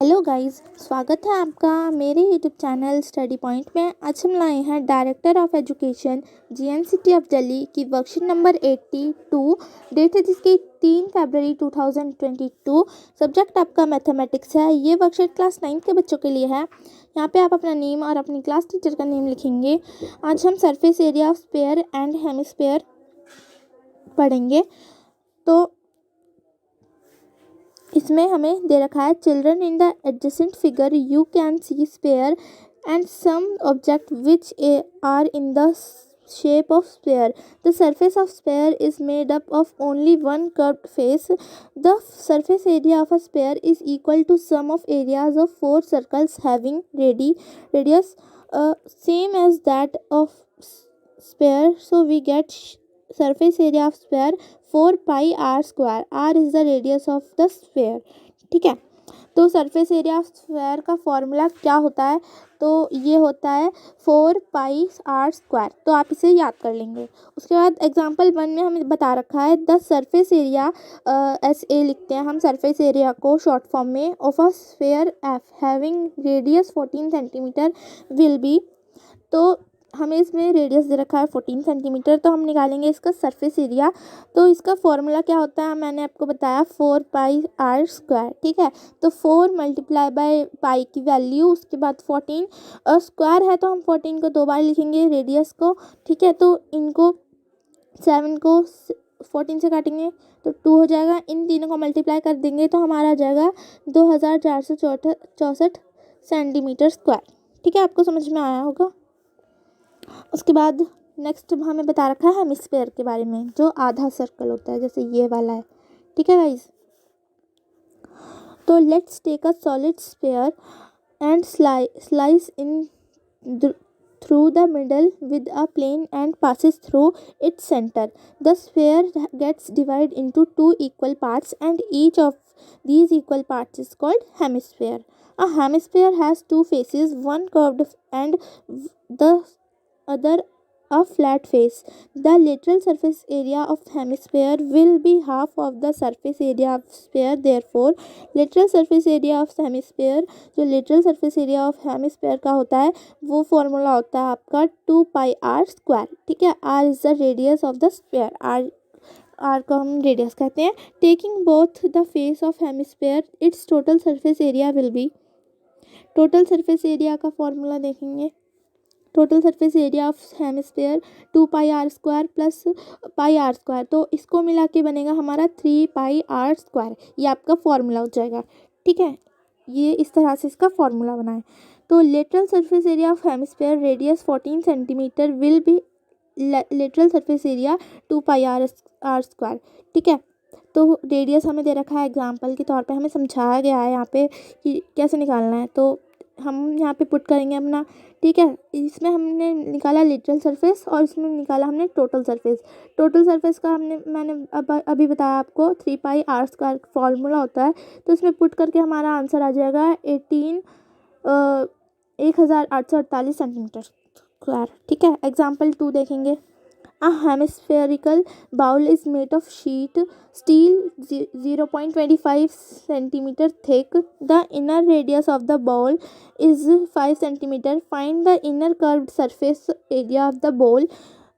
Hello guys, स्वागत है आपका मेरे यूट्यूब चैनल स्टडी पॉइंट में। आज हम लाए हैं director of education GNCT of Delhi की वर्कशीट नंबर 82। डेट है जिसकी 3 फरवरी 2022। सब्जेक्ट आपका मैथमेटिक्स है। ये वर्कशीट क्लास 9 के बच्चों के लिए है। यहाँ पे आप अपना नेम और अपनी क्लास टीचर का नेम लिखेंगे। आज हम surface area of sphere and hemisphere पढ़ेंगे। तो इसमें हमें दे रखा है children in the adjacent figure you can see sphere and some object which are in the shape of sphere. The surface of sphere is made up of only one curved face. The surface area of a sphere is equal to sum of areas of four circles having radius same as that of sphere. So we get surface area of sphere 4 pi r square. R is the radius of the sphere. ठीक है, तो surface area of sphere का formula क्या होता है? तो ये होता है 4 पाई आर स्क्वायर। तो आप इसे याद कर लेंगे। उसके बाद एग्जांपल 1 में हमें बता रखा है the surface area S A लिखते हैं हम सरफेस एरिया को शॉर्ट फॉर्म में of a sphere F having radius 14 centimetre will B. तो हमें इसमें रेडियस दे रखा है 14 सेंटीमीटर, तो हम निकालेंगे इसका सरफेस एरिया। तो इसका फॉर्मूला क्या होता है मैंने आपको बताया 4 पाई आर स्क्वायर। ठीक है, तो 4 मल्टीप्लाई बाय पाई की वैल्यू, उसके बाद 14 स्क्वायर है तो हम 14 को 2 बार लिखेंगे रेडियस को। ठीक है, तो इनको 7 को 14 से काटेंगे तो 2 हो जाएगा। इन तीनों को मल्टीप्लाई कर देंगे तो हमारा आ जाएगा 2464 सेंटीमीटर स्क्वायर। ठीक है, आपको समझ में आया होगा। उसके बाद नेक्स्ट हमें बता रखा है हेमिस्फीयर के बारे में, जो आधा सर्कल होता है जैसे ये वाला है। ठीक है गाइस, तो let's take a solid sphere and slice in through the middle with a plane and passes through its center. The sphere gets divided into two equal parts and each of these equal parts is called hemisphere. A hemisphere has two faces, one curved and the other a flat face. The lateral surface area of hemisphere will be half of the surface area of sphere. Therefore, lateral surface area of hemisphere, जो lateral surface area of hemisphere का होता है वो formula होता है आपका 2 pi r square. ठीक है, r is the radius of the sphere. r को हम रेडियस कहते हैं। Taking both the face of hemisphere its total surface area will be. Total surface area का फॉर्मूला देखेंगे। Total surface area of hemisphere 2 pi r square plus pi r square, तो इसको मिला के बनेगा हमारा 3 पाई आर स्क्वायर। ये आपका फॉर्मूला हो जाएगा। ठीक है, ये इस तरह से इसका फॉर्मूला बना है। तो lateral surface area of hemisphere radius 14 centimetre will be lateral surface area 2 pi r square. ठीक है, तो रेडियस हमें दे रखा है एग्जाम्पल के तौर पे, हमें समझाया गया है यहाँ पे कि कैसे निकालना है। तो हम यहाँ पे पुट करेंगे अपना। ठीक है, इसमें हमने निकाला लिटरल सरफेस और इसमें निकाला हमने टोटल सरफेस। टोटल सरफेस का मैंने अभी बताया आपको 3 पाई आर स्क्वायर फॉर्मूला होता है। तो इसमें पुट करके हमारा आंसर आ जाएगा 18,848 सेंटीमीटर स्क्वायर। ठीक है, एग्जाम्पल 2 देखेंगे। A hemispherical bowl is made of sheet steel 0.25 centimeter thick. The inner radius of the bowl is 5 centimeter. Find the inner curved surface area of the bowl.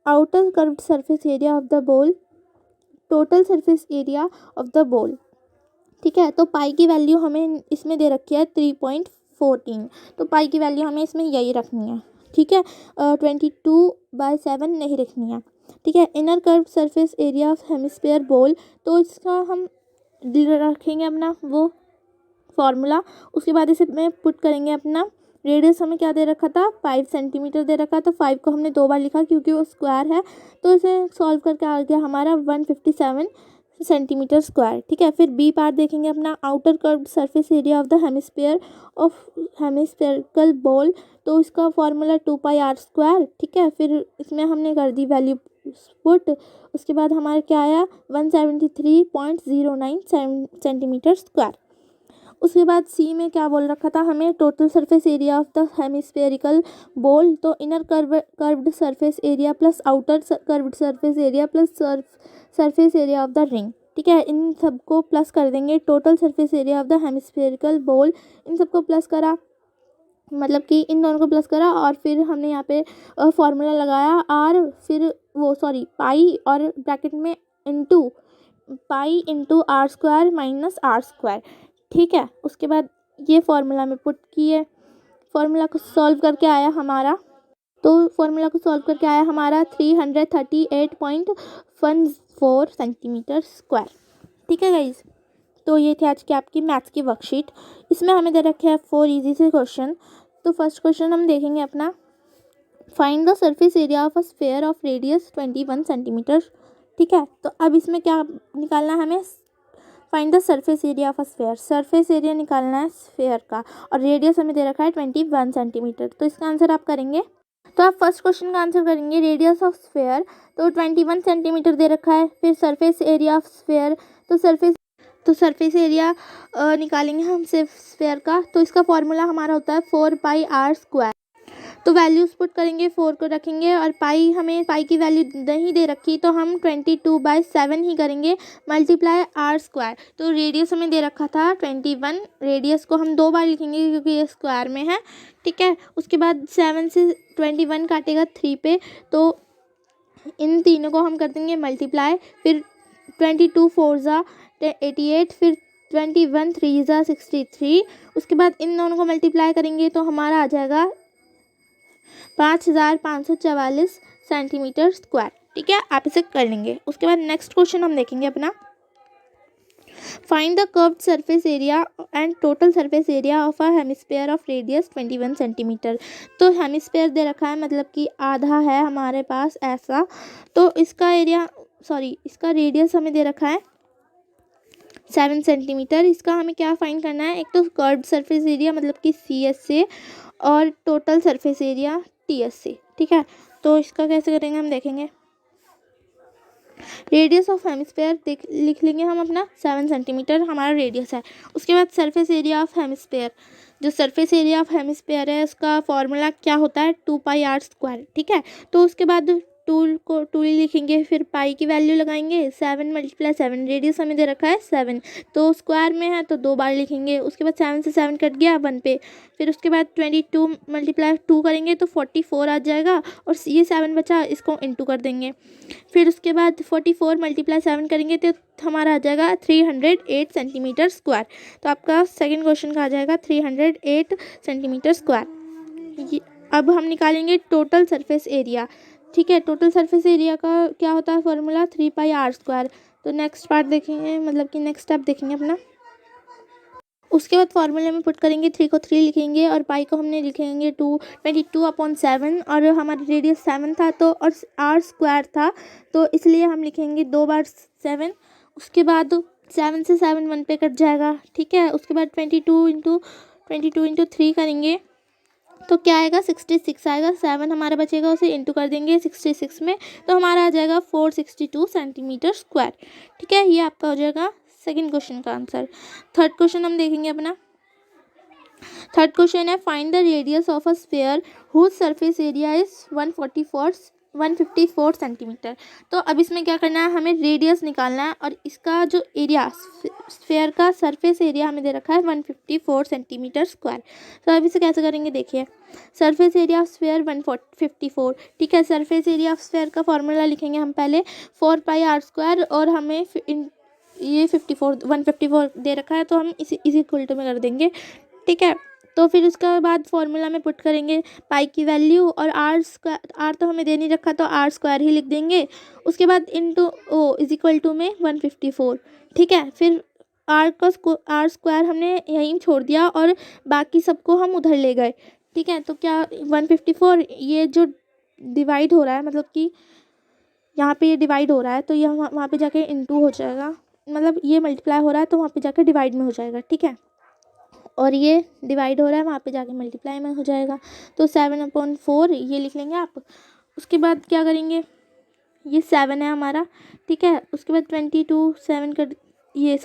Outer curved surface area of the bowl. Total surface area of the bowl. ठीक है, तो पाई की value हमें इसमें दे रखी है 3.14, तो पाई की वैल्यू हमें इसमें यही रखनी है। ठीक है, 22/7 नहीं रखनी है। ठीक है, inner curve surface area of hemisphere बोल, तो इसका हम रखेंगे अपना वो फॉर्मूला। उसके बाद इसे में पुट करेंगे अपना रेडियस। हमें क्या दे रखा था 5 सेंटीमीटर दे रखा, तो 5 को हमने 2 बार लिखा क्योंकि वो स्क्वायर है। तो इसे सॉल्व करके आ गया हमारा 157 सेंटीमीटर स्क्वायर। ठीक है, फिर बी पार्ट देखेंगे अपना outer curved surface area of the hemisphere of hemispherical ball, तो इसका फॉर्मूला 2 पाई आर स्क्वायर। ठीक है, फिर इसमें हमने कर दी वैल्यू पुट। उसके बाद हमारे क्या आया 173.09 सेंटीमीटर स्क्वायर। उसके बाद सी में क्या बोल रखा था हमें total surface area of the hemispherical bowl, तो inner curved surface area plus outer curved surface area plus surface area of the ring. ठीक है, इन सबको प्लस कर देंगे। Total surface area of the hemispherical ball, इन सबको प्लस करा, मतलब कि इन दोनों को प्लस करा और फिर हमने यहाँ पे फॉर्मूला लगाया आर, फिर वो सॉरी पाई और ब्रैकेट में into pi into r square minus r square. ठीक है, उसके बाद ये फार्मूला में पुट किए, फार्मूला को सॉल्व करके आया हमारा, तो फार्मूला को सॉल्व करके आया हमारा 338.14 सेंटीमीटर स्क्वायर। ठीक है गाइज, तो ये थी आज की आपकी मैथ्स की वर्कशीट। इसमें हमें दे रखे हैं 4 इजी से क्वेश्चन। तो फर्स्ट क्वेश्चन हम देखेंगे अपना, find the surface area of a sphere of radius 21 centimetre. ठीक है, तो अब इसमें क्या निकालना है हमें, find the surface area of a sphere, surface area निकालना है स्फेयर का, और रेडियस हमें दे रखा है 21 सेंटीमीटर। तो इसका आंसर आप करेंगे, तो आप फर्स्ट क्वेश्चन का आंसर करेंगे रेडियस ऑफ स्फेयर, तो 21 सेंटीमीटर दे रखा है। फिर सरफेस एरिया ऑफ स्फेयर, तो सरफेस एरिया निकालेंगे हम सिर्फ स्फेयर का, तो इसका फॉर्मूला हमारा होता है 4 पाई आर स्क्वायर। तो वैल्यूज पुट करेंगे, 4 को रखेंगे और पाई, हमें पाई की वैल्यू नहीं दे रखी तो हम 22/7 ही करेंगे मल्टीप्लाई आर स्क्वायर। तो रेडियस हमें दे रखा था 21, रेडियस को हम 2 बार लिखेंगे क्योंकि ये स्क्वायर में है। ठीक है, उसके बाद 7 से 21 काटेगा 3 पे, तो इन तीनों को हम कर देंगे मल्टीप्लाई, फिर 22 4 ज़ा 88, फिर 21 3 ज़ा 63, उसके बाद इन दोनों को मल्टीप्लाई करेंगे तो हमारा आ जाएगा 5544 सेंटीमीटर स्क्वायर। ठीक है, आप इसे कर लेंगे। उसके बाद नेक्स्ट क्वेश्चन हम देखेंगे अपना, find the curved surface area and total surface area of a hemisphere of radius 21 centimetre. तो हेमिस्फीयर दे रखा है, मतलब कि आधा है हमारे पास ऐसा, तो इसका एरिया इसका रेडियस हमें दे रखा है 7 सेंटीमीटर। इसका हमें क्या फाइंड करना है, एक तो कर्व्ड सरफेस एरिया मतलब कि CS से, और टोटल सरफेस एरिया TS से। ठीक है, तो इसका कैसे करेंगे हम देखेंगे। रेडियस ऑफ हेमिस्फीयर लिख लेंगे हम अपना 7 सेंटीमीटर हमारा रेडियस है। उसके बाद सरफेस एरिया ऑफ हेमिस्फीयर, जो सरफेस एरिया ऑफ हेमिस्फीयर है उसका फॉर्मूला क्या होता है 2 पाई आर स्क्वायर। ठीक है, तो उसके बाद टू लिखेंगे, फिर पाई की वैल्यू लगाएंगे, 7 × 7, रेडियस हमें दे रखा है 7, तो स्क्वायर में है तो 2 बार लिखेंगे। उसके बाद 7 से 7 कट गया 1 पे, फिर उसके बाद 22 × 2 करेंगे तो 44 आ जाएगा, और ये 7 बचा इसको इंटू कर देंगे। फिर उसके बाद 44 × 7 करेंगे तो हमारा आ जाएगा 308 सेंटीमीटर स्क्वायर। तो आपका सेकंड क्वेश्चन का आ जाएगा 308 सेंटीमीटर स्क्वायर। अब हम निकालेंगे टोटल सरफेस एरिया। ठीक है, टोटल सरफेस एरिया का क्या होता है फॉर्मूला 3 पाई आर स्क्वायर। तो नेक्स्ट पार्ट देखेंगे, मतलब कि नेक्स्ट स्टेप देखेंगे अपना। उसके बाद फार्मूले में पुट करेंगे, 3 को 3 लिखेंगे और पाई को हमने लिखेंगे 22/7, और हमारा रेडियस 7 था तो, और आर स्क्वायर था तो इसलिए हम लिखेंगे 2 बार 7। उसके बाद 7 से 7 1 पे कट जाएगा। ठीक है, उसके बाद 22 × 3 करेंगे तो क्या आएगा 66 आएगा, 7 हमारा बचेगा उसे इंटू कर देंगे 66 में, तो हमारा आ जाएगा 462 सेंटीमीटर स्क्वायर। ठीक है, ये आपका हो जाएगा सेकंड क्वेश्चन का आंसर। थर्ड क्वेश्चन हम देखेंगे अपना। थर्ड क्वेश्चन है, find the radius of a sphere whose surface area is 154 centimetre. तो अब इसमें क्या करना है, हमें रेडियस निकालना है, और इसका जो एरिया स्फीयर का सरफेस एरिया हमें दे रखा है 154 सेंटीमीटर स्क्वायर। तो अब इसे कैसे करेंगे देखिए, सरफेस एरिया ऑफ स्फीयर 154। ठीक है, सरफेस एरिया ऑफ स्फीयर का फॉर्मूला लिखेंगे हम पहले 4 पाई आर स्क्वायर, और हमें ये 154 दे रखा है तो हम इसी इक्वल टू में कर देंगे। ठीक है, तो फिर उसके बाद फॉर्मूला में पुट करेंगे पाई की वैल्यू, और आर स्क्वायर, आर तो हमें दे नहीं रखा तो आर स्क्वायर ही लिख देंगे। उसके बाद into o is equal to में 154। ठीक है, फिर आर स्क्वायर हमने यहीं छोड़ दिया और बाकी सबको हम उधर ले गए। ठीक है, तो क्या 154 ये जो डिवाइड हो रहा है, मतलब कि यहाँ पे ये डिवाइड हो रहा है तो यह वहाँ पे जाके इंटू हो जाएगा, मतलब ये मल्टीप्लाई हो रहा है तो वहाँ पे जाके डिवाइड में हो जाएगा। ठीक है, और ये डिवाइड हो रहा है वहाँ पे जाके मल्टीप्लाई में हो जाएगा, तो 7/4 ये लिख लेंगे आप। उसके बाद क्या करेंगे, ये 7 है हमारा। ठीक है, उसके बाद 22 7 कट, ये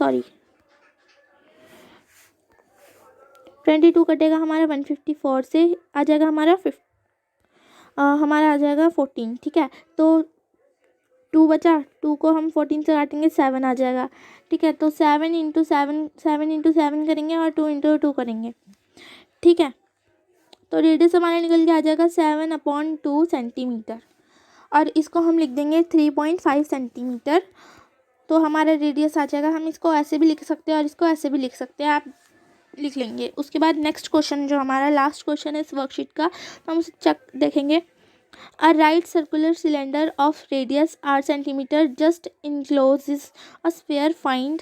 22 कटेगा हमारा 154 से, आ जाएगा हमारा 14। ठीक है, तो 2 बचा, 2 को हम 14 से काटेंगे 7 आ जाएगा। ठीक है, तो 7 करेंगे और 2 करेंगे। ठीक है, तो रेडियस हमारा निकल के आ जाएगा 7/2 सेंटीमीटर, और इसको हम लिख देंगे 3.5 सेंटीमीटर। तो हमारा रेडियस आ जाएगा। हम इसको ऐसे भी लिख सकते हैं और इसको ऐसे भी लिख सकते हैं, आप लिख लेंगे। उसके बाद नेक्स्ट क्वेश्चन जो हमारा लास्ट क्वेश्चन है इस वर्कशीट का, तो हम उसे चेक देखेंगे। A right circular cylinder of radius r centimeter just encloses a sphere. Find।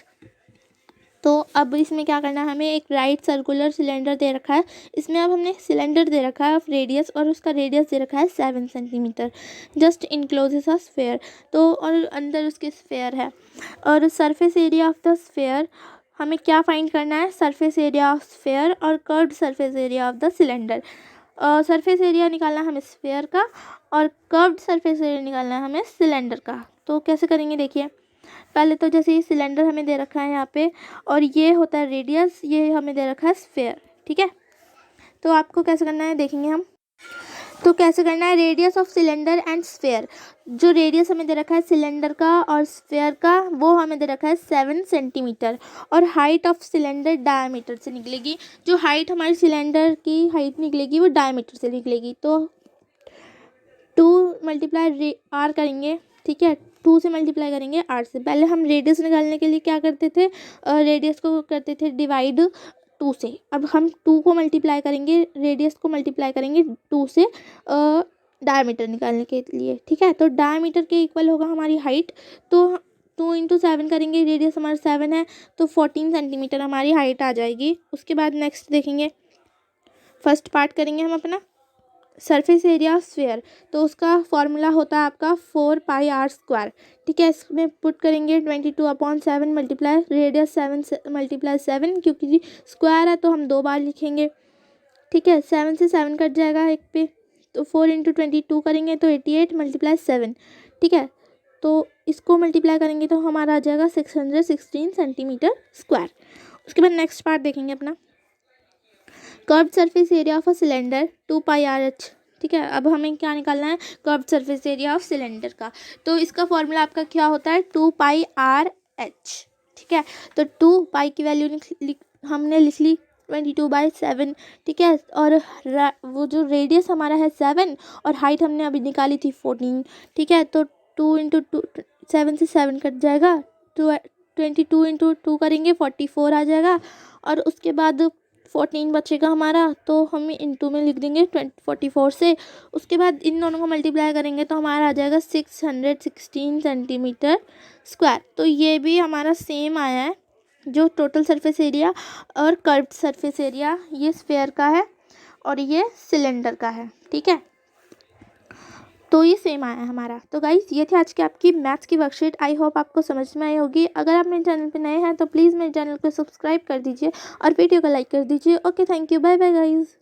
तो अब इसमें क्या करना है, हमें एक राइट सर्कुलर सिलेंडर दे रखा है। इसमें अब हमने सिलेंडर दे रखा है ऑफ रेडियस, और उसका रेडियस दे रखा है 7 सेंटीमीटर। जस्ट इनक्लोजेस अ स्फेयर, तो और अंदर उसके स्फेयर है। और surface area of the sphere हमें क्या फाइंड करना है, सरफेस एरिया ऑफ स्फेयर और curved surface area of the cylinder. Surface area निकालना है हमें स्फेयर का, और कर्व्ड सरफेस एरिया निकालना है हमें सिलेंडर का। तो कैसे करेंगे देखिए, पहले तो जैसे ये सिलेंडर हमें दे रखा है यहाँ पे, और ये होता है रेडियस, ये हमें दे रखा है स्फेयर। ठीक है, तो आपको कैसे करना है देखेंगे हम। तो कैसे करना है, radius of cylinder and sphere. जो रेडियस हमें दे रखा है सिलेंडर का और स्फेयर का, वो हमें दे रखा है 7 सेंटीमीटर, और हाइट ऑफ सिलेंडर डायमीटर से निकलेगी। जो हाइट हमारी सिलेंडर की हाइट निकलेगी वो डायमीटर से निकलेगी। तो 2 मल्टीप्लाई आर करेंगे। ठीक है, 2 से मल्टीप्लाई करेंगे आर से। पहले हम रेडियस निकालने के लिए क्या करते थे, रेडियस को करते थे डिवाइड 2 से। अब हम 2 को मल्टीप्लाई करेंगे, रेडियस को मल्टीप्लाई करेंगे 2 से डायमीटर निकालने के लिए। ठीक है, तो डायमीटर के इक्वल होगा हमारी हाइट। तो 2 × 7 करेंगे, रेडियस हमारा 7 है, तो 14 सेंटीमीटर हमारी हाइट आ जाएगी। उसके बाद नेक्स्ट देखेंगे, फर्स्ट पार्ट करेंगे हम अपना सरफेस एरिया ऑफ स्फेयर। तो उसका फॉर्मूला होता है आपका 4πr²। ठीक है, इसमें पुट करेंगे 22/7 मल्टीप्लाई रेडियस 7 मल्टीप्लाई 7, क्योंकि स्क्वायर है तो हम 2 बार लिखेंगे। ठीक है, 7 से 7 कट जाएगा एक पे, तो 4 × 22 करेंगे तो 88 मल्टीप्लाई 7। ठीक है, तो इसको मल्टीप्लाई करेंगे तो हमारा आ जाएगा 616 सेंटीमीटर स्क्वायर। उसके बाद नेक्स्ट पार्ट देखेंगे अपना, curved surface area of a cylinder 2πrh। ठीक है, अब हमें क्या निकालना है, curved surface area of cylinder का। तो इसका फॉर्मूला आपका क्या होता है, 2πrh। ठीक है, तो 2 की वैल्यू हमने लिख ली 22/7। ठीक है, और वो जो रेडियस हमारा है 7, और हाइट हमने अभी निकाली थी 14। ठीक है, तो 2 × 2 7 से 7 कट जाएगा, 22 × 2 करेंगे 44 आ जाएगा, और उसके बाद 14 बचेगा हमारा, तो हम इंटू में लिख देंगे 44 से। उसके बाद इन दोनों को मल्टीप्लाई करेंगे तो हमारा आ जाएगा 616 सेंटीमीटर स्क्वायर। तो ये भी हमारा सेम आया है, जो टोटल सरफेस एरिया और कर्व्ड सरफेस एरिया, ये स्फेयर का है और ये सिलेंडर का है। ठीक है, तो ये सेम आया हमारा। तो गाइस, ये थी आज की आपकी मैथ्स की वर्कशीट। आई होप आपको समझ में आई होगी। अगर आप मेरे चैनल पे नए हैं तो प्लीज़ मेरे चैनल को सब्सक्राइब कर दीजिए और वीडियो को लाइक कर दीजिए। Okay, thank you, bye bye guys.